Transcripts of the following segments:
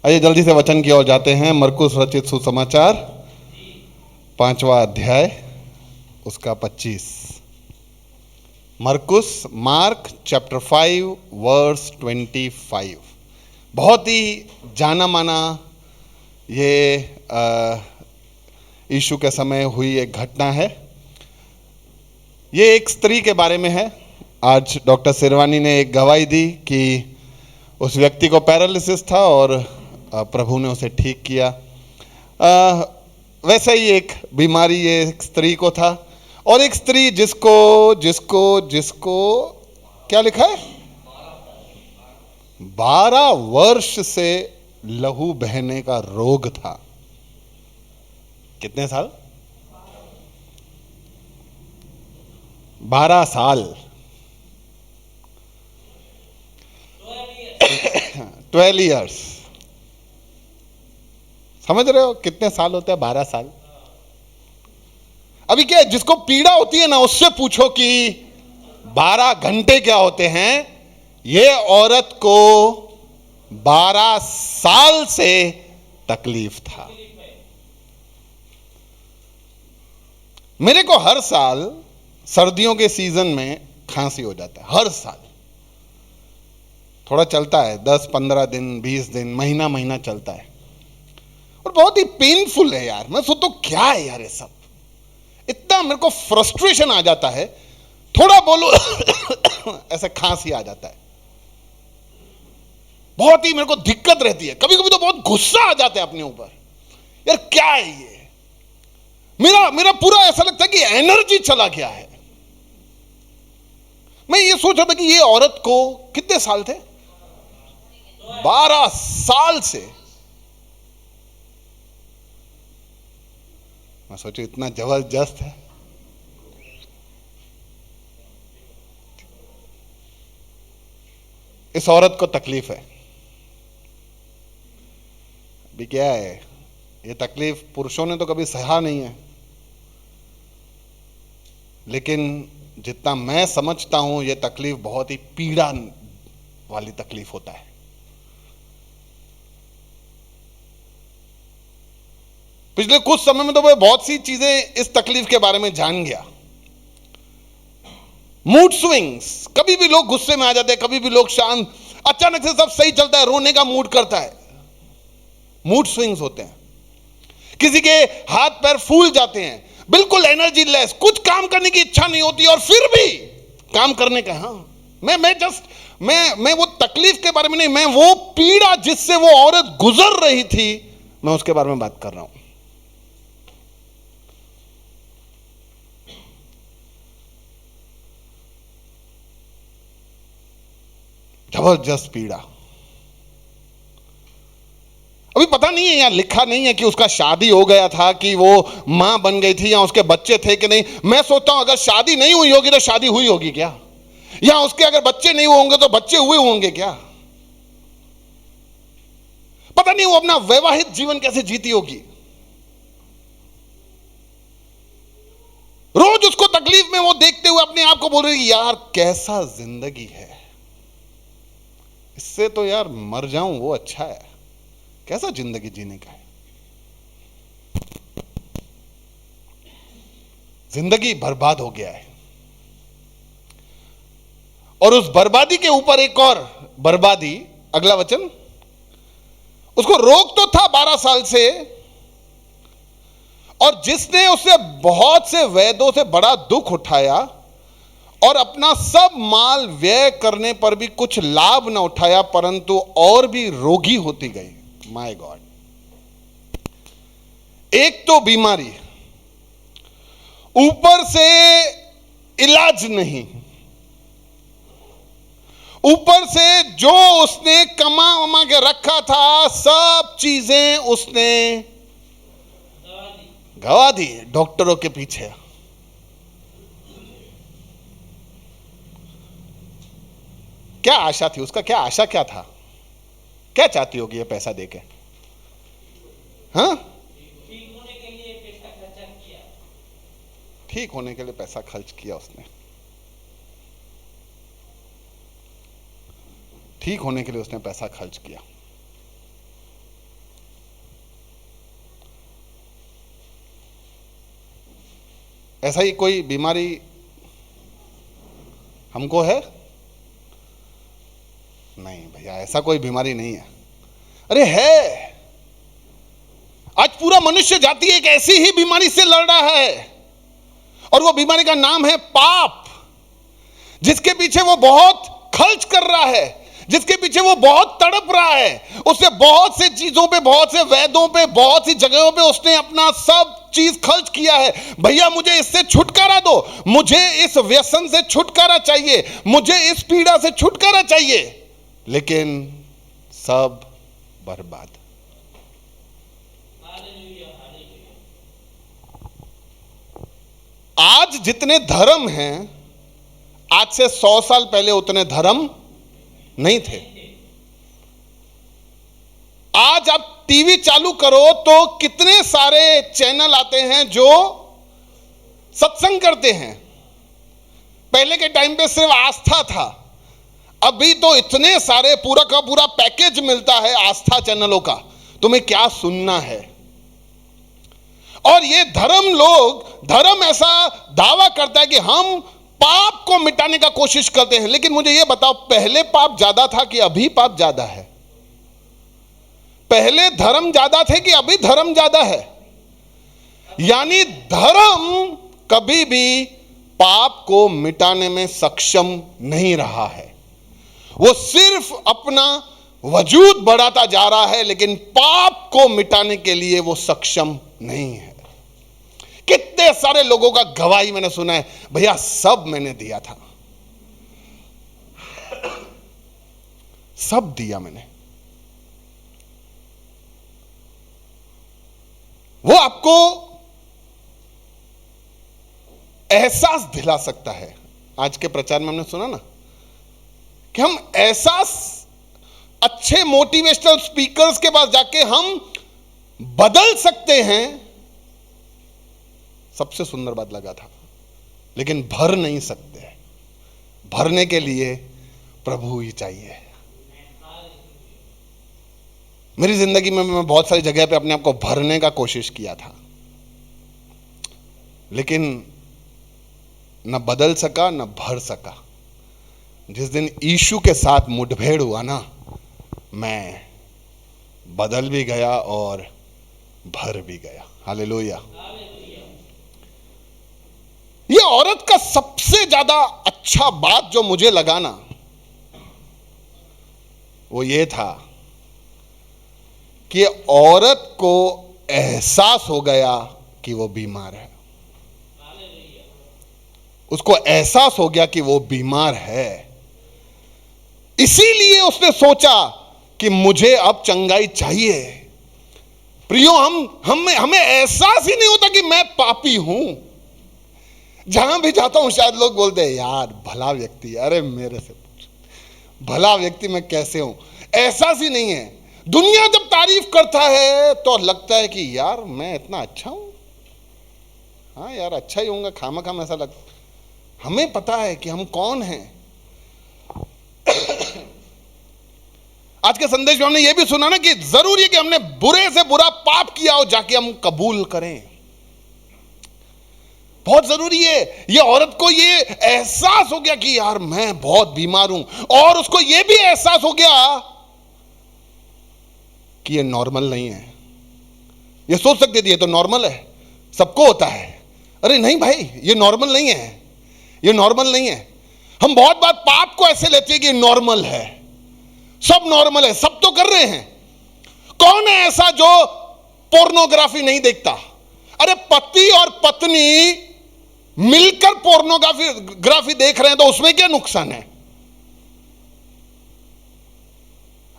आइए जल्दी से वचन की ओर जाते हैं। मरकुस रचित सुसमाचार 5वां अध्याय उसका 25। मरकुस मार्क चैप्टर 5 वर्स 25। बहुत ही जाना माना ये यीशु के समय हुई एक घटना है। ये एक स्त्री के बारे में है। आज डॉक्टर सिरवानी ने एक गवाही दी कि उस व्यक्ति को पैरालिसिस था और प्रभु ने उसे ठीक किया। वैसे ही एक बीमारी ये एक स्त्री को था, और एक स्त्री जिसको जिसको जिसको क्या लिखा है, 12 वर्ष से लहू बहने का रोग था। कितने साल? 12 साल। 12 ईयर्स। समझ रहे हो कितने साल होते हैं? 12 साल। अभी क्या है, जिसको पीड़ा होती है ना, उससे पूछो कि 12 घंटे क्या होते हैं। ये औरत को 12 साल से तकलीफ था। मेरे को हर साल सर्दियों के सीजन में खांसी हो जाता है। हर साल थोड़ा चलता है, 10-15 दिन, 20 दिन, महीना महीना चलता है, और बहुत ही पेनफुल है यार। मैं सोचता हूं क्या है यार ये सब, इतना मेरे को फ्रस्ट्रेशन आ जाता है। थोड़ा बोलो ऐसे खांसी आ जाता है। बहुत ही मेरे को दिक्कत रहती है। कभी कभी तो बहुत गुस्सा आ जाता है अपने ऊपर, यार क्या है ये। मेरा पूरा ऐसा लगता है कि एनर्जी चला गया है। मैं ये सोच रहा था कि ये औरत को कितने साल थे? 12 साल से। मैं सोचू इतना जबरदस्त है। इस औरत को तकलीफ है। भी क्या है, ये तकलीफ पुरुषों ने तो कभी सहा नहीं है, लेकिन जितना मैं समझता हूं ये तकलीफ बहुत ही पीड़ा वाली तकलीफ होता है। पिछले कुछ समय में तो मैं बहुत सी चीजें इस तकलीफ के बारे में जान गया। मूड स्विंग्स, कभी भी लोग गुस्से में आ जाते हैं, कभी भी लोग शांत, अचानक से सब सही चलता है, रोने का मूड करता है। मूड स्विंग्स होते हैं। किसी के हाथ पैर फूल जाते हैं, बिल्कुल एनर्जी लेस, कुछ काम करने की इच्छा नहीं होती और फिर भी काम करने का। हाँ, मैं वो तकलीफ के बारे में नहीं, मैं वो पीड़ा जिससे वो औरत गुजर रही थी, मैं उसके बारे में बात कर रहा हूं। जबरदस्त पीड़ा। अभी पता नहीं है, यार लिखा नहीं है कि उसका शादी हो गया था, कि वो मां बन गई थी, या उसके बच्चे थे कि नहीं। मैं सोचता हूं अगर शादी नहीं हुई होगी तो शादी हुई होगी क्या, या उसके अगर बच्चे नहीं हुए होंगे तो बच्चे हुए होंगे क्या। पता नहीं वो अपना वैवाहिक जीवन कैसे जीती होगी। रोज उसको तकलीफ में वो देखते हुए अपने आप को बोल रही, यार कैसा जिंदगी है, इससे तो यार मर जाऊं वो अच्छा है। कैसा जिंदगी जीने का है। जिंदगी बर्बाद हो गया है, और उस बर्बादी के ऊपर एक और बर्बादी। अगला वचन, उसको रोग तो था 12 साल से, और जिसने उसे बहुत से वैद्यों से बड़ा दुख उठाया और अपना सब माल व्यय करने पर भी कुछ लाभ न उठाया, परंतु और भी रोगी होती गई। माय गॉड, एक तो बीमारी, ऊपर से इलाज नहीं, ऊपर से जो उसने कमा के रखा था सब चीजें उसने गवा दी डॉक्टरों के पीछे। क्या आशा थी उसका? क्या आशा क्या था? क्या चाहती होगी ये पैसा देके? हाँ, ठीक होने के लिए पैसा खर्च किया उसने। ठीक होने के लिए उसने पैसा खर्च किया। ऐसा ही कोई बीमारी हमको है? नहीं भैया, ऐसा कोई बीमारी नहीं है। अरे है, आज पूरा मनुष्य जाति एक ऐसी ही बीमारी से लड़ रहा है, और वो बीमारी का नाम है पाप, जिसके पीछे वो बहुत खर्च कर रहा है, जिसके पीछे वो बहुत तड़प रहा है। उसने बहुत से चीजों पे, बहुत से वैद्यों पे, बहुत सी जगहों पे उसने अपना सब चीज खर्च किया है। भैया मुझे इससे छुटकारा दो, मुझे इस व्यसन से छुटकारा चाहिए, मुझे इस पीड़ा से छुटकारा चाहिए, लेकिन सब बर्बाद। आज जितने धर्म हैं, आज से 100 साल पहले उतने धर्म नहीं थे। आज आप टीवी चालू करो तो कितने सारे चैनल आते हैं जो सत्संग करते हैं। पहले के टाइम पे सिर्फ आस्था था, अभी तो इतने सारे, पूरा का पूरा पैकेज मिलता है आस्था चैनलों का, तुम्हें क्या सुनना है। और ये धर्म ऐसा दावा करता है कि हम पाप को मिटाने का कोशिश करते हैं। लेकिन मुझे ये बताओ, पहले पाप ज्यादा था कि अभी पाप ज्यादा है? पहले धर्म ज्यादा थे कि अभी धर्म ज्यादा है? यानी धर्म कभी भी पाप को मिटाने में सक्षम नहीं रहा है। वो सिर्फ अपना वजूद बढ़ाता जा रहा है, लेकिन पाप को मिटाने के लिए वो सक्षम नहीं है। कितने सारे लोगों का गवाही मैंने सुना है, भैया सब मैंने दिया था, सब दिया मैंने। वो आपको एहसास दिला सकता है। आज के प्रचार में हमने सुना ना कि हम एहसास, अच्छे मोटिवेशनल स्पीकर्स के पास जाके हम बदल सकते हैं। सबसे सुंदर बात लगा था, लेकिन भर नहीं सकते। भरने के लिए प्रभु ही चाहिए। मेरी जिंदगी में मैं बहुत सारी जगह पे अपने आप को भरने का कोशिश किया था, लेकिन न बदल सका न भर सका। जिस दिन यीशु के साथ मुठभेड़ हुआ ना, मैं बदल भी गया और भर भी गया। हालेलुया। ये औरत का सबसे ज्यादा अच्छा बात जो मुझे लगा ना, वो ये था कि औरत को एहसास हो गया कि वो बीमार है। उसको एहसास हो गया कि वो बीमार है, इसीलिए उसने सोचा कि मुझे अब चंगाई चाहिए। प्रियो, हमें एहसास ही नहीं होता कि मैं पापी हूं। जहां भी जाता हूं शायद लोग बोलते हैं, यार भला व्यक्ति। अरे मेरे से पूछ, भला व्यक्ति मैं कैसे हूं? एहसास ही नहीं है। दुनिया जब तारीफ करता है तो लगता है कि यार मैं इतना अच्छा हूं। हाँ यार, अच्छा ही होऊंगा, खामखा ऐसा लगता। हमें पता है कि हम कौन हैं। आज के संदेश में हमने ये भी सुना ना कि जरूरी है कि हमने बुरे से बुरा पाप किया हो, जाके हम कबूल करें। बहुत जरूरी है। ये औरत को ये एहसास हो गया कि यार मैं बहुत बीमार हूं, और उसको ये भी एहसास हो गया कि ये नॉर्मल नहीं है। ये सोच सकती थी ये तो नॉर्मल है, सबको होता है। अरे नहीं भाई, ये नॉर्मल नहीं है, ये नॉर्मल नहीं है। हम बहुत बार पाप को ऐसे लेते हैं कि नॉर्मल है, सब नॉर्मल है, सब तो कर रहे हैं। कौन है ऐसा जो पोर्नोग्राफी नहीं देखता? अरे पति और पत्नी मिलकर पोर्नोग्राफी देख रहे हैं तो उसमें क्या नुकसान है?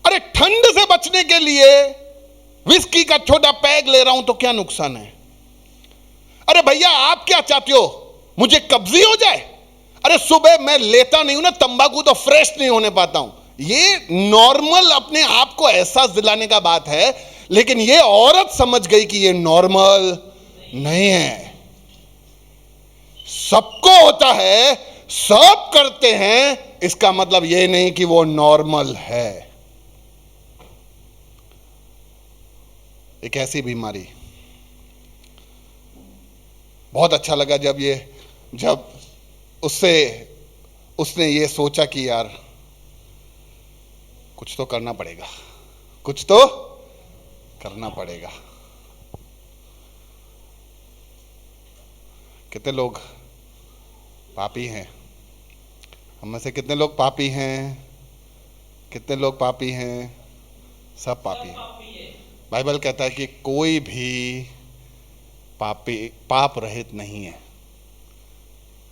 अरे ठंड से बचने के लिए विस्की का छोटा पैग ले रहा हूं तो क्या नुकसान है? अरे भैया आप क्या चाहते हो, मुझे कब्जी हो जाए? अरे सुबह मैं लेता नहीं हूं ना तंबाकू तो फ्रेश नहीं होने पाता हूं। ये नॉर्मल अपने आप को एहसास दिलाने का बात है, लेकिन ये औरत समझ गई कि ये नॉर्मल नहीं है। सबको होता है, सब करते हैं, इसका मतलब ये नहीं कि वो नॉर्मल है। एक ऐसी बीमारी बहुत अच्छा लगा जब उसने ये सोचा कि यार कुछ तो करना पड़ेगा, कुछ तो करना पड़ेगा। कितने लोग पापी हैं? हम में से कितने लोग पापी हैं? कितने लोग पापी हैं? सब पापी हैं। बाइबल कहता है कि कोई भी पाप रहित नहीं है।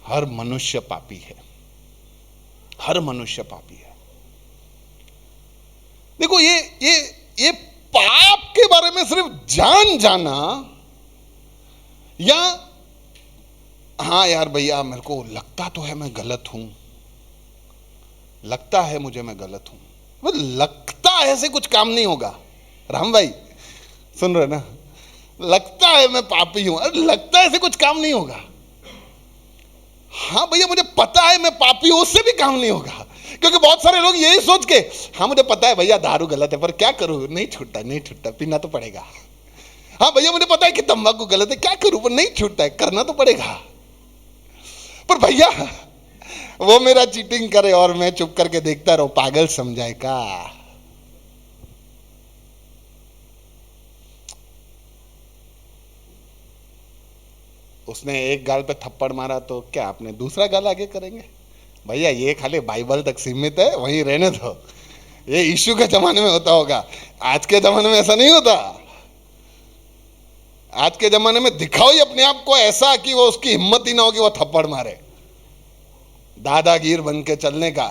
हर मनुष्य पापी है, हर मनुष्य पापी है। देखो ये पाप के बारे में सिर्फ जान जाना, या हाँ यार भैया मेरे को लगता तो है मैं गलत हूं, लगता है मुझे मैं गलत हूं, वो लगता है से कुछ काम नहीं होगा। राम भाई सुन रहे ना? लगता है मैं पापी हूं, अरे लगता है से कुछ काम नहीं होगा। हाँ भैया मुझे पता है मैं पापी हूं, उससे भी काम नहीं होगा। क्योंकि बहुत सारे लोग यही सोच के, हाँ मुझे पता है भैया दारू गलत है पर क्या करूं, नहीं छूटता, पीना तो पड़ेगा। हाँ भैया मुझे पता है कि तंबाकू गलत है, क्या करूं पर नहीं छूटता है, करना तो पड़ेगा। पर भैया वो मेरा चीटिंग करे और मैं चुप करके देखता रहूं, पागल समझाए का? उसने एक गाल पे थप्पड़ मारा तो क्या आपने दूसरा गाल आगे करेंगे? भैया ये खाली बाइबल तक सीमित है, वहीं रहने दो। ये यीशु के जमाने में होता होगा, आज के जमाने में ऐसा नहीं होता। आज के जमाने में दिखाओ ही अपने आप को ऐसा कि वो उसकी हिम्मत ही ना हो कि वो थप्पड़ मारे। दादागीर बन के चलने का।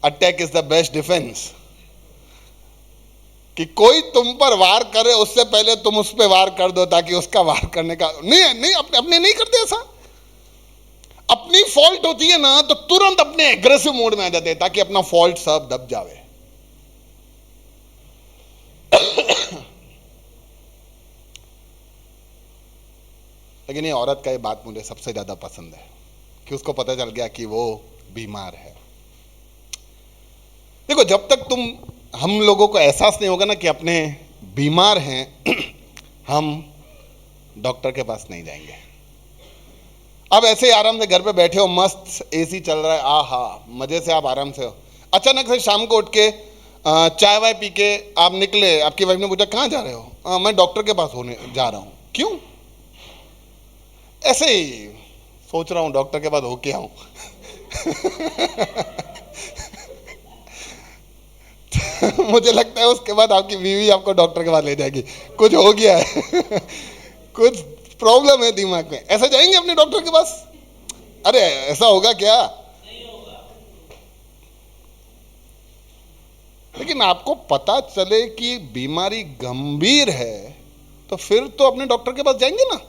Attack is the best defence. कि कोई तुम पर वार करे उससे पहले तुम उस पर वार कर दो, ताकि उसका वार करने का नहीं अपने नहीं करते ऐसा। अपनी फॉल्ट होती है ना तो तुरंत अपने एग्रेसिव मोड में आ जाते हैं, ताकि अपना फॉल्ट सब दब जावे। लेकिन ये औरत का ये बात मुझे सबसे ज्यादा पसंद है कि उसको पता चल गया कि वो बीमार है। देखो जब तक हम लोगों को एहसास नहीं होगा ना कि अपने बीमार हैं, हम डॉक्टर के पास नहीं जाएंगे। अब ऐसे ही आराम से घर पे बैठे हो, मस्त एसी चल रहा है, आहा मजे से आप आराम से हो। अचानक से शाम को उठ के चाय वाय पी के आप निकले, आपकी वाइफ ने पूछा कहाँ जा रहे हो? मैं डॉक्टर के पास होने जा रहा हूँ। क्यों? ऐसे ही सोच रहा हूँ डॉक्टर के पास होके आऊं। मुझे लगता है उसके बाद आपकी बीवी आपको डॉक्टर के पास ले जाएगी, कुछ हो गया है। कुछ प्रॉब्लम है दिमाग में, ऐसा जाएंगे अपने डॉक्टर के पास? अरे ऐसा होगा क्या? नहीं होगा। लेकिन आपको पता चले कि बीमारी गंभीर है तो फिर तो अपने डॉक्टर के पास जाएंगे ना।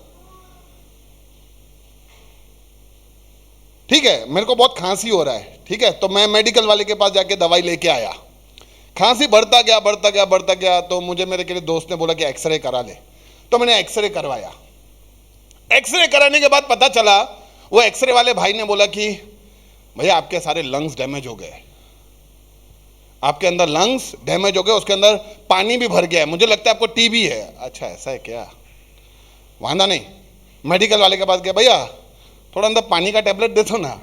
ठीक है मेरे को बहुत खांसी हो रहा है, ठीक है तो मैं मेडिकल वाले के पास जाके दवाई लेके आया, खांसी बढ़ता गया, तो मुझे मेरे के लिए दोस्त ने बोला कि एक्सरे करा ले, तो मैंने एक्सरे करवाया। एक्सरे कराने के बाद पता चला, वो एक्सरे वाले भाई ने बोला कि भैया आपके सारे लंग्स डैमेज हो गए, आपके अंदर लंग्स डैमेज हो गए, उसके अंदर पानी भी भर गया है, मुझे लगता है आपको टीबी है। अच्छा ऐसा है क्या? वांदा नहीं, मेडिकल वाले के पास गया, भैया थोड़ा अंदर पानी का टेबलेट दे दो ना।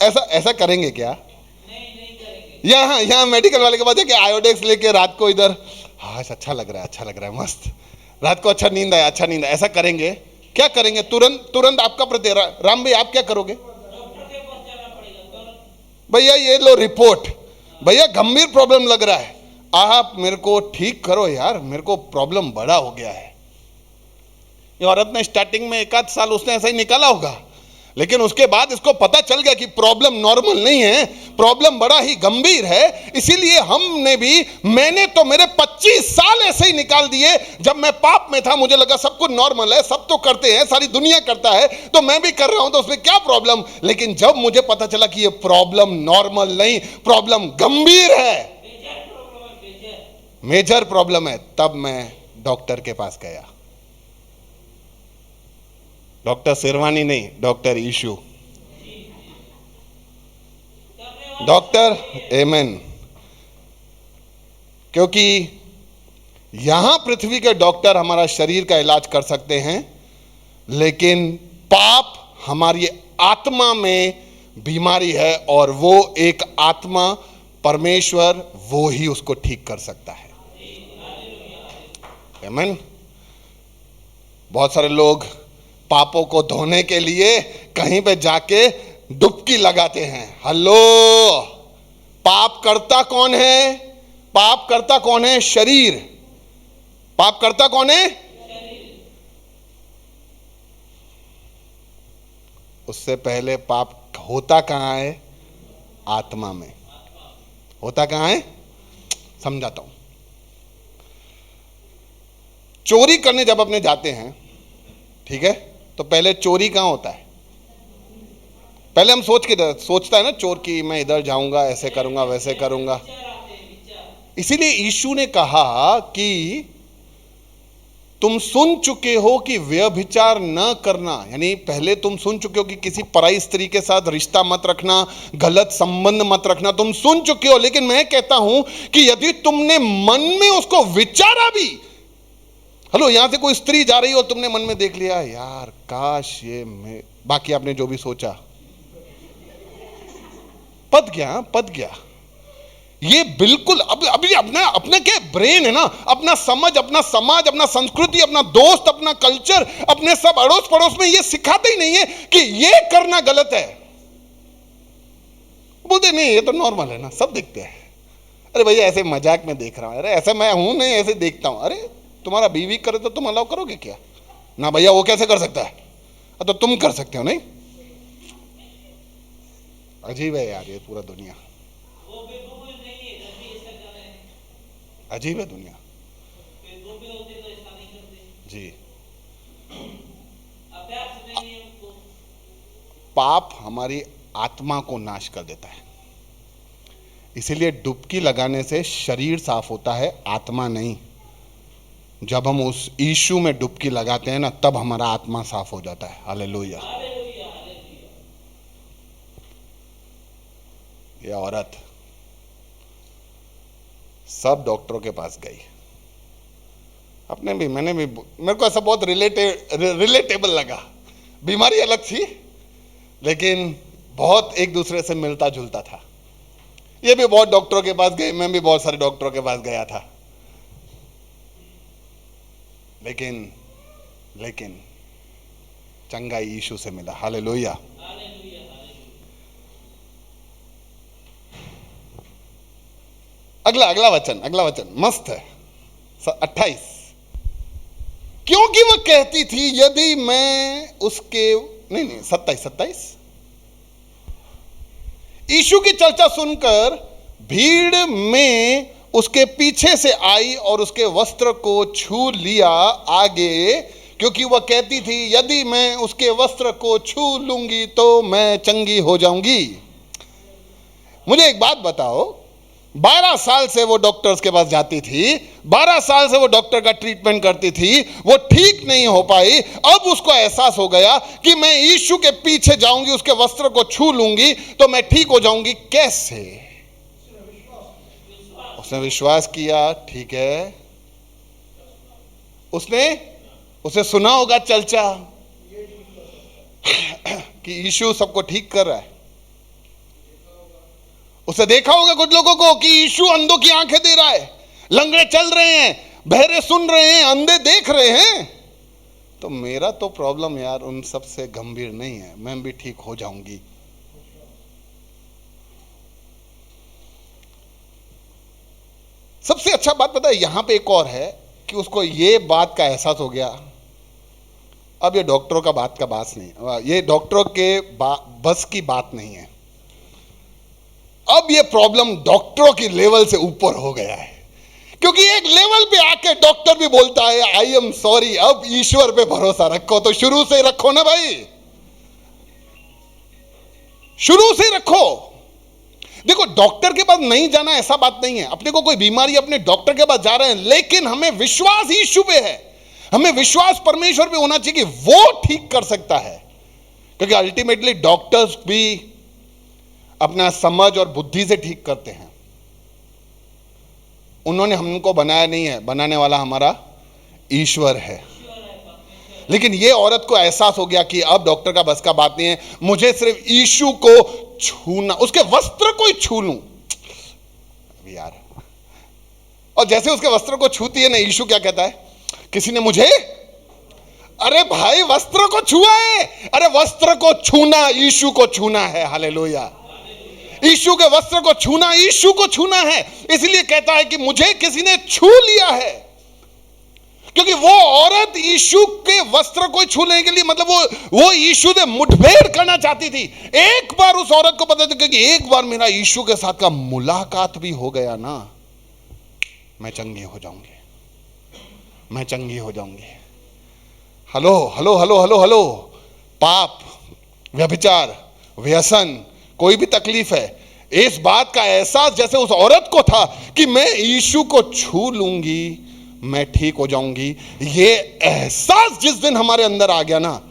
ऐसा करेंगे क्या? नहीं करेंगे। यहाँ मेडिकल वाले के पास जाके आयोडेक्स लेके रात को इधर, हाँ अच्छा लग रहा है मस्त, रात को अच्छा नींद आया, ऐसा करेंगे? क्या करेंगे? तुरंत आपका राम भाई आप क्या करोगे? डॉक्टर के पास जाना पड़ेगा। भैया ये लो रिपोर्ट, भैया गंभीर प्रॉब्लम लग रहा है, आप मेरे को ठीक करो यार, मेरे को प्रॉब्लम बड़ा हो गया है। ये औरत ने स्टार्टिंग में 1 आध साल उसने ऐसा ही निकाला होगा, लेकिन उसके बाद इसको पता चल गया कि प्रॉब्लम नॉर्मल नहीं है, प्रॉब्लम बड़ा ही गंभीर है। इसीलिए मैंने तो मेरे 25 साल ऐसे ही निकाल दिए। जब मैं पाप में था मुझे लगा सब कुछ नॉर्मल है, सब तो करते हैं, सारी दुनिया करता है तो मैं भी कर रहा हूं, तो उसमें क्या प्रॉब्लम? लेकिन जब मुझे पता चला कि ये प्रॉब्लम नॉर्मल नहीं, प्रॉब्लम गंभीर है, मेजर प्रॉब्लम है, तब मैं डॉक्टर के पास गया। डॉक्टर शेरवानी नहीं, डॉक्टर यीशु, डॉक्टर आमेन। क्योंकि यहां पृथ्वी के डॉक्टर हमारा शरीर का इलाज कर सकते हैं, लेकिन पाप हमारी आत्मा में बीमारी है और वो एक आत्मा परमेश्वर वो ही उसको ठीक कर सकता है। आमीन। बहुत सारे लोग पापों को धोने के लिए कहीं पे जाके डुबकी लगाते हैं। हेलो, पाप करता कौन है? पाप करता कौन है? शरीर। पाप करता कौन है? उससे पहले पाप होता कहां है? आत्मा में। होता कहां है? समझाता हूं। चोरी करने जब अपने जाते हैं, ठीक है, तो पहले चोरी कहां होता है? पहले हम सोचता है ना चोर की, मैं इधर जाऊंगा, ऐसे करूंगा, वैसे करूंगा। इसीलिए यीशु ने कहा कि तुम सुन चुके हो कि व्यभिचार न करना, यानी पहले तुम सुन चुके हो कि किसी पराई स्त्री के साथ रिश्ता मत रखना, गलत संबंध मत रखना, तुम सुन चुके हो। लेकिन मैं कहता हूं कि यदि तुमने मन में उसको विचारा भी, हेलो, यहां से कोई स्त्री जा रही हो, तुमने मन में देख लिया, यार काश ये बाकी आपने जो भी सोचा पद गया। ये बिल्कुल अभी अपना क्या ब्रेन है ना, अपना समझ, अपना समाज, अपना संस्कृति, अपना दोस्त, अपना कल्चर, अपने सब अड़ोस पड़ोस में ये सिखाते ही नहीं है कि ये करना गलत है। बोलते नहीं ये तो नॉर्मल है ना, सब देखते हैं। अरे भैया ऐसे मजाक में देख रहा हूं, अरे ऐसे मैं हूं नहीं, ऐसे देखता हूं। अरे तुम्हारा बीवी करे तो तुम अलाउ करोगे क्या? ना भैया वो कैसे कर सकता है, तो तुम कर सकते हो। नहीं, अजीब है यार ये पूरा दुनिया, अजीब है दुनिया जी। पाप हमारी आत्मा को नाश कर देता है, इसीलिए डुबकी लगाने से शरीर साफ होता है, आत्मा नहीं। जब हम उस यीशु में डुबकी लगाते हैं ना, तब हमारा आत्मा साफ हो जाता है। हालेलुया। ये औरत सब डॉक्टरों के पास गई, मैंने भी, मेरे को ऐसा बहुत रिलेटेबल लगा। बीमारी अलग थी, लेकिन बहुत एक दूसरे से मिलता जुलता था। ये भी बहुत डॉक्टरों के पास गए, मैं भी बहुत सारे डॉक्टरों के पास गया था, लेकिन चंगाई यीशु से मिला। हालेलुया। अगला वचन मस्त है, 28। क्योंकि वह कहती थी यदि मैं उसके, नहीं 27 यीशु की चर्चा सुनकर भीड़ में उसके पीछे से आई और उसके वस्त्र को छू लिया आगे, क्योंकि वह कहती थी यदि मैं उसके वस्त्र को छू लूंगी तो मैं चंगी हो जाऊंगी। मुझे एक बात बताओ, 12 साल से वो डॉक्टर्स के पास जाती थी, 12 साल से वो डॉक्टर का ट्रीटमेंट करती थी, वो ठीक नहीं हो पाई। अब उसको एहसास हो गया कि मैं यीशु के पीछे जाऊंगी, उसके वस्त्र को छू लूंगी तो मैं ठीक हो जाऊंगी। कैसे? उसने विश्वास किया, ठीक है। उसे सुना होगा चर्चा कि यीशु सबको ठीक कर रहा है। उसे देखा होगा कुछ लोगों को कि यीशु अंधों की आंखें दे रहा है, लंगड़े चल रहे हैं, बहरे सुन रहे हैं, अंधे देख रहे हैं। तो मेरा तो प्रॉब्लम यार उन सब से गंभीर नहीं है, मैं भी ठीक हो जाऊंगी। सबसे अच्छा बात पता है यहां पे एक और है कि उसको ये बात का एहसास हो गया, अब ये डॉक्टरों का बात नहीं, ये डॉक्टरों के बस की बात नहीं है। अब ये प्रॉब्लम डॉक्टरों की लेवल से ऊपर हो गया है, क्योंकि एक लेवल पे आके डॉक्टर भी बोलता है आई एम सॉरी, अब ईश्वर पे भरोसा रखो। तो शुरू से रखो ना भाई, शुरू से रखो। देखो डॉक्टर के पास नहीं जाना ऐसा बात नहीं है, अपने को कोई बीमारी अपने डॉक्टर के पास जा रहे हैं, लेकिन हमें विश्वास यीशु पे है, हमें विश्वास परमेश्वर पे होना चाहिए कि वो ठीक कर सकता है। क्योंकि अल्टीमेटली डॉक्टर्स भी अपना समझ और बुद्धि से ठीक करते हैं, उन्होंने हमको बनाया नहीं है, बनाने वाला हमारा ईश्वर है। लेकिन ये औरत को एहसास हो गया कि अब डॉक्टर का बस का बात नहीं है, मुझे सिर्फ यीशु को छूना, उसके वस्त्र को ही छू लूं यार। और जैसे उसके वस्त्र को छूती है ना, यीशु क्या कहता है, किसी ने मुझे, अरे भाई वस्त्र को छुआ है, अरे वस्त्र को छूना यीशु को छूना है। हालेलुया। यीशु के वस्त्र को छूना यीशु को छूना है। इसलिए कहता है कि मुझे किसी ने छू लिया है, क्योंकि वो औरत यीशु के वस्त्र को छूने के लिए, मतलब वो यीशु से मुठभेड़ करना चाहती थी। एक बार उस औरत को पता था कि एक बार मेरा यीशु के साथ का मुलाकात भी हो गया ना, मैं चंगी हो जाऊंगी, मैं चंगी हो जाऊंगी। Hello hello hello hello hello. पाप, व्यभिचार, व्यसन, कोई भी तकलीफ है, इस बात का एहसास जैसे उस औरत को था कि मैं यीशु को छू लूंगी, मैं ठीक हो जाऊंगी। ये एहसास जिस दिन हमारे अंदर आ गया ना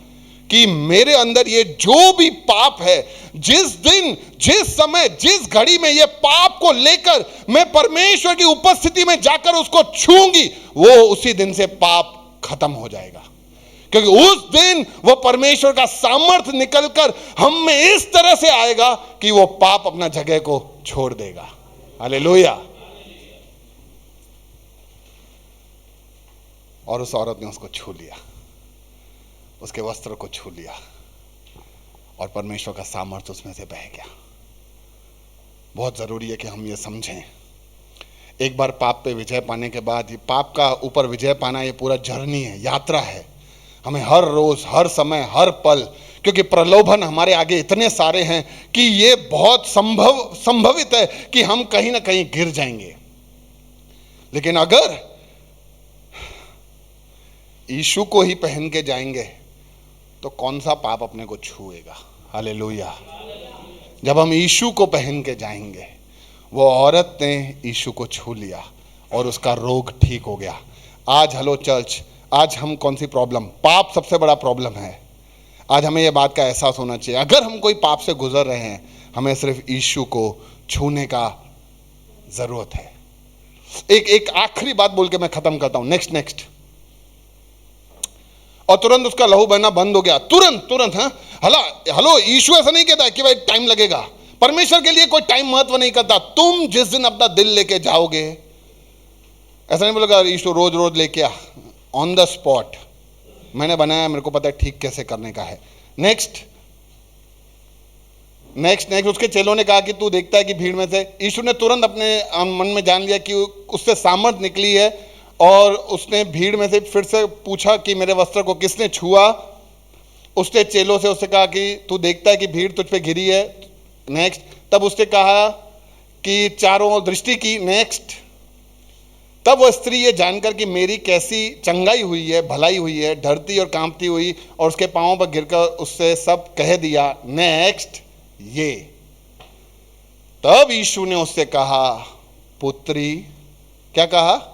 कि मेरे अंदर ये जो भी पाप है, जिस दिन, जिस समय, जिस घड़ी में ये पाप को लेकर मैं परमेश्वर की उपस्थिति में जाकर उसको छूंगी, वो उसी दिन से पाप खत्म हो जाएगा। क्योंकि उस दिन वो परमेश्वर का सामर्थ निकलकर हम में इस तरह से आएगा कि वो पाप अपना जगह को छोड़ देगा। हालेलुया। और उस औरत ने उसको छू लिया, उसके वस्त्र को छू लिया, और परमेश्वर का सामर्थ उसमें से बह गया। बहुत जरूरी है कि हम ये समझें, एक बार पाप पे विजय पाने के बाद, ये पाप का ऊपर विजय पाना ये पूरा जर्नी है, यात्रा है। हमें हर रोज, हर समय, हर पल, क्योंकि प्रलोभन हमारे आगे इतने सारे हैं कि ये बहुत संभवित है कि हम कहीं ना कहीं गिर जाएंगे। लेकिन अगर यीशु को ही पहन के जाएंगे तो कौन सा पाप अपने को छुएगा। हालेलुया। जब हम यीशु को पहन के जाएंगे, वो औरत ने यीशु को छू लिया और उसका रोग ठीक हो गया। आज हेलो चर्च, आज हम कौन सी प्रॉब्लम, पाप सबसे बड़ा प्रॉब्लम है। आज हमें यह बात का एहसास होना चाहिए, अगर हम कोई पाप से गुजर रहे हैं, हमें सिर्फ यीशु को छूने का जरूरत है। एक आखिरी बात बोल के मैं खत्म करता हूं, नेक्स्ट। और तुरंत उसका लहू बहना बंद हो गया, तुरंत। हाँ हेलो, यीशु ऐसा नहीं कहता है कि भाई टाइम लगेगा। परमेश्वर के लिए कोई टाइम महत्व नहीं करता। तुम जिस दिन अपना दिल लेके जाओगे, ऐसा नहीं बोलेगा यीशु रोज लेके आ, ऑन द स्पॉट, मैंने बनाया, मेरे को पता है ठीक कैसे करने का है। नेक्स्ट। उसके चेलों ने कहा कि तू देखता है कि भीड़ में से, यीशु ने तुरंत अपने मन में जान लिया कि उससे सामर्थ निकली है, और उसने भीड़ में से फिर से पूछा कि मेरे वस्त्र को किसने छुआ। उसने चेलों से उससे कहा कि तू देखता है कि भीड़ तुझ पे घिरी है। नेक्स्ट। तब उसने कहा कि चारों ओर दृष्टि की। नेक्स्ट। तब वो स्त्री ये जानकर कि मेरी कैसी चंगाई हुई है, भलाई हुई है, डरती और कांपती हुई और उसके पांवों पर गिरकर उससे सब कह दिया। नेक्स्ट। ये तब यीशु ने उससे कहा, पुत्री, क्या कहा,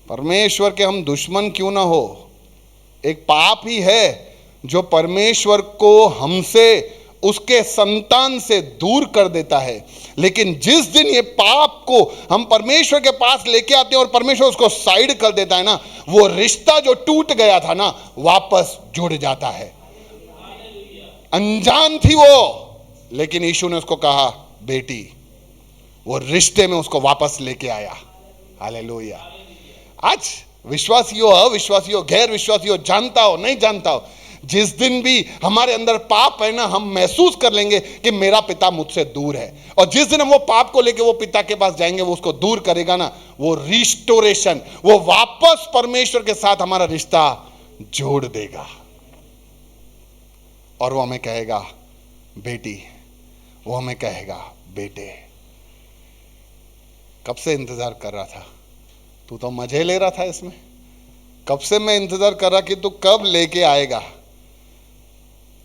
परमेश्वर के हम दुश्मन क्यों ना हो, एक पाप ही है जो परमेश्वर को हमसे, उसके संतान से दूर कर देता है। लेकिन जिस दिन ये पाप को हम परमेश्वर के पास लेके आते हैं और परमेश्वर उसको साइड कर देता है ना, वो रिश्ता जो टूट गया था ना, वापस जुड़ जाता है। अनजान थी वो, लेकिन यीशु ने उसको कहा, बेटी, वो रिश्ते में उसको वापस लेके आया। हालेलुया। आज विश्वासी हो, अविश्वासी हो, गैर विश्वासी हो, जानता हो, नहीं जानता हो, जिस दिन भी हमारे अंदर पाप है ना, हम महसूस कर लेंगे कि मेरा पिता मुझसे दूर है, और जिस दिन हम वो पाप को लेके वो पिता के पास जाएंगे, वो उसको दूर करेगा ना, वो रिस्टोरेशन, वो वापस परमेश्वर के साथ हमारा रिश्ता जोड़ देगा। और वो हमें कहेगा बेटी, वो हमें कहेगा बेटे, कब से इंतजार कर रहा था, तू तो मजे ले रहा था इसमें, कब से मैं इंतजार कर रहा कि तू कब लेके आएगा।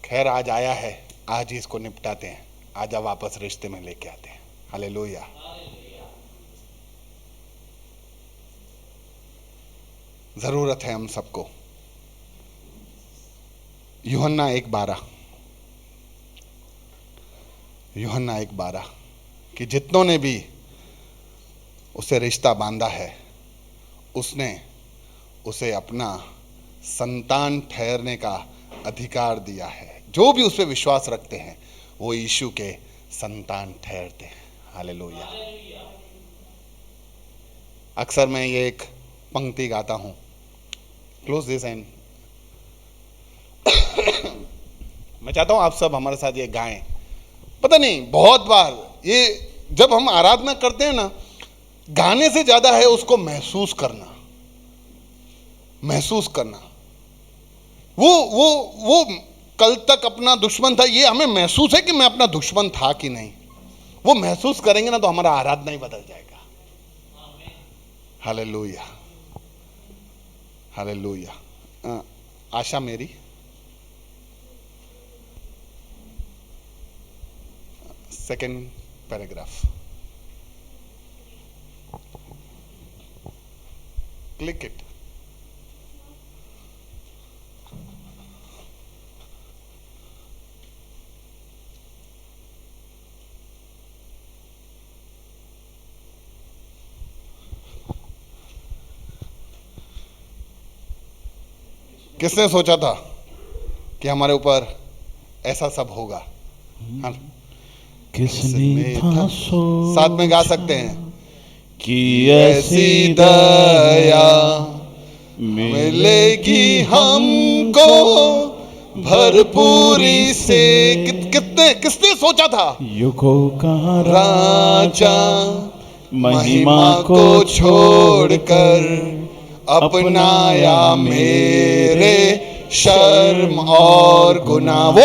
खैर आज आया है, आज ही इसको निपटाते हैं, आजा वापस रिश्ते में लेके आते हैं। हालेलुया। जरूरत है हम सबको। यूहन्ना 1:12 कि जितनों ने भी उसे रिश्ता बांधा है, उसने उसे अपना संतान ठहरने का अधिकार दिया है। जो भी उस पर विश्वास रखते हैं वो यीशु के संतान ठहरते हैं। हालेलुया। अक्सर मैं ये एक पंक्ति गाता हूं, क्लोज दिस एंड मैं चाहता हूं आप सब हमारे साथ ये गाएं। पता नहीं, बहुत बार ये जब हम आराधना करते हैं ना, गाने से ज्यादा है उसको महसूस करना। वो कल तक अपना दुश्मन था, ये हमें महसूस है कि मैं अपना दुश्मन था कि नहीं। वो महसूस करेंगे ना तो हमारा आराधना ही बदल जाएगा। Hallelujah, hallelujah. आशा मेरी, सेकेंड पैराग्राफ, क्लिक इट। किसने सोचा था कि हमारे ऊपर ऐसा सब होगा? हाँ? किसने था साथ में गा सकते हैं कि ऐसी दया मिलेगी हमको भरपूरी से। किसने सोचा था? युगों का राजा महिमा को छोड़कर अपनाया मेरे शर्म और गुनाह। वो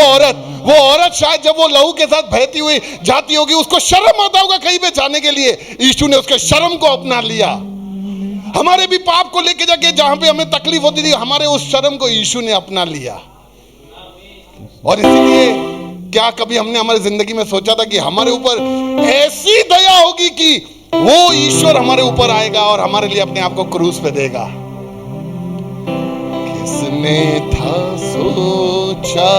औरत शायद जब वो लहू के साथ बहती हुई जाती होगी, उसको शर्म आता होगा कहीं पे जाने के लिए। यीशु ने उसके शर्म को अपना लिया। हमारे भी पाप को लेके जाके जहां पे हमें तकलीफ होती थी, हमारे उस शर्म को यीशु ने अपना लिया। और इसीलिए क्या कभी हमने हमारी जिंदगी में सोचा था कि हमारे ऊपर ऐसी दया होगी कि वो ईश्वर हमारे ऊपर आएगा और हमारे लिए अपने आप को क्रूस पे देगा? किसने था सोचा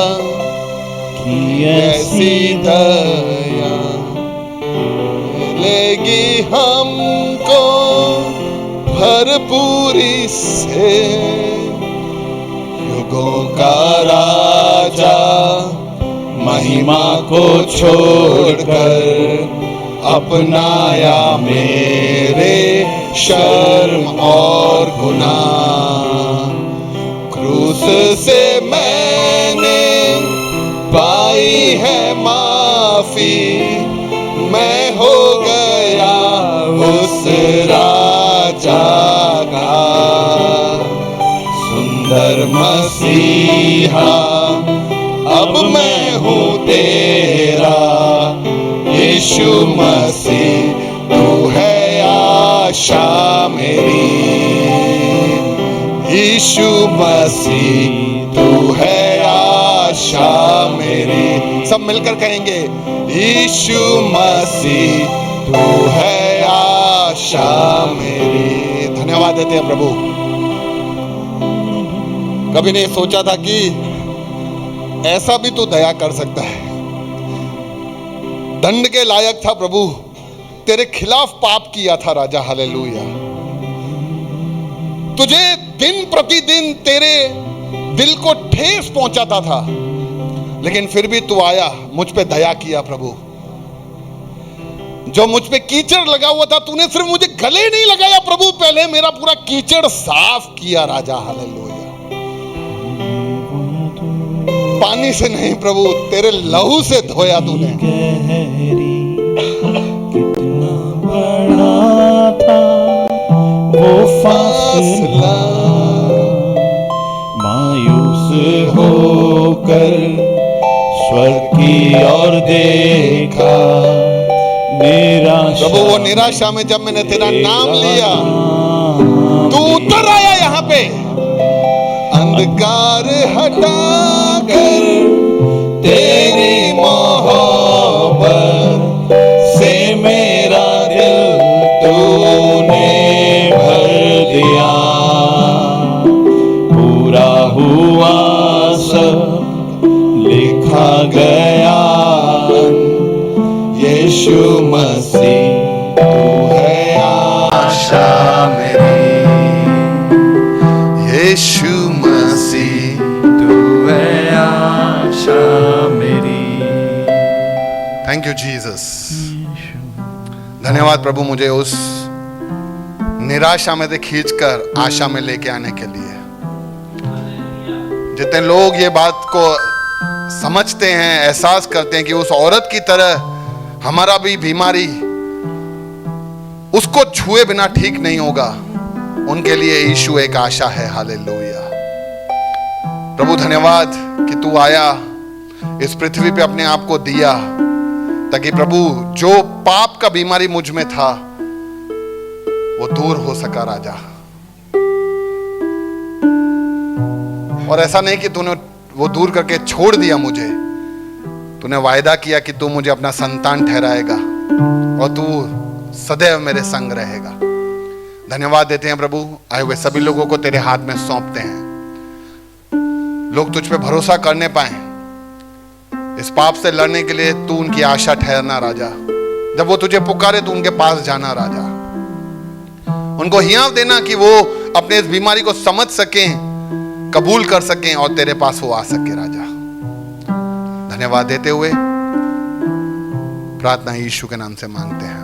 कि ऐसी दया मिलेगी हमको भरपूरी से। युगों का राजा महिमा को छोड़कर अपनाया मेरे शर्म और गुनाह। क्रूस से मैंने पाई है माफी, मैं हो गया उस राजा का सुंदर मसीहा। अब मैं हूँ तेरा यीशु मसीह, तू है आशा मेरी। यीशु मसीह तू है आशा मेरी। सब मिलकर कहेंगे, यीशु मसीह तू है आशा मेरी। धन्यवाद देते हैं प्रभु। कभी नहीं सोचा था कि ऐसा भी तू दया कर सकता है। दंड के लायक था प्रभु, तेरे खिलाफ पाप किया था राजा। हालेलुया। तुझे दिन प्रतिदिन तेरे दिल को ठेस पहुंचाता था, लेकिन फिर भी तू आया, मुझ पे दया किया प्रभु। जो मुझ पे कीचड़ लगा हुआ था, तूने सिर्फ मुझे गले नहीं लगाया प्रभु, पहले मेरा पूरा कीचड़ साफ किया राजा। हालेलुया। पानी से नहीं प्रभु, तेरे लहू से धोया तूने। कितना बड़ा था वो फासला, मायूस होकर स्वर्ग की ओर देखा निराशा। प्रभु वो निराशा में जब मैंने तेरा नाम लिया, तू उतर आया यहाँ पे। अंधकार हटाकर तेरी मोहब्बत से मेरा दिल तूने भर दिया। पूरा हुआ सब लिखा गया, यीशु मसीह तू है यीशु मसीह। तू है आशा मेरी। Thank you Jesus. धन्यवाद प्रभु मुझे उस निराशा में से खींचकर आशा में लेके आने के लिए। जितने लोग ये बात को समझते हैं, एहसास करते हैं कि उस औरत की तरह हमारा भी बीमारी उसको छुए बिना ठीक नहीं होगा, उनके लिए यीशु एक आशा है। हालेलुया। प्रभु धन्यवाद कि तू आया, इस पृथ्वी पे अपने आप को दिया, ताकि प्रभु जो पाप का बीमारी मुझ में था वो दूर हो सका राजा। और ऐसा नहीं कि तूने वो दूर करके छोड़ दिया मुझे, तूने वायदा किया कि तू मुझे अपना संतान ठहराएगा और तू सदैव मेरे संग रहेगा। धन्यवाद देते हैं प्रभु, आए हुए सभी लोगों को तेरे हाथ में सौंपते हैं। लोग तुझ पे भरोसा करने पाए, इस पाप से लड़ने के लिए तू उनकी आशा ठहरना राजा। जब वो तुझे पुकारे तो उनके पास जाना राजा। उनको हियाव देना कि वो अपने इस बीमारी को समझ सकें, कबूल कर सकें और तेरे पास वो आ सके राजा। धन्यवाद देते हुए प्रार्थना यीशु के नाम से मांगते हैं।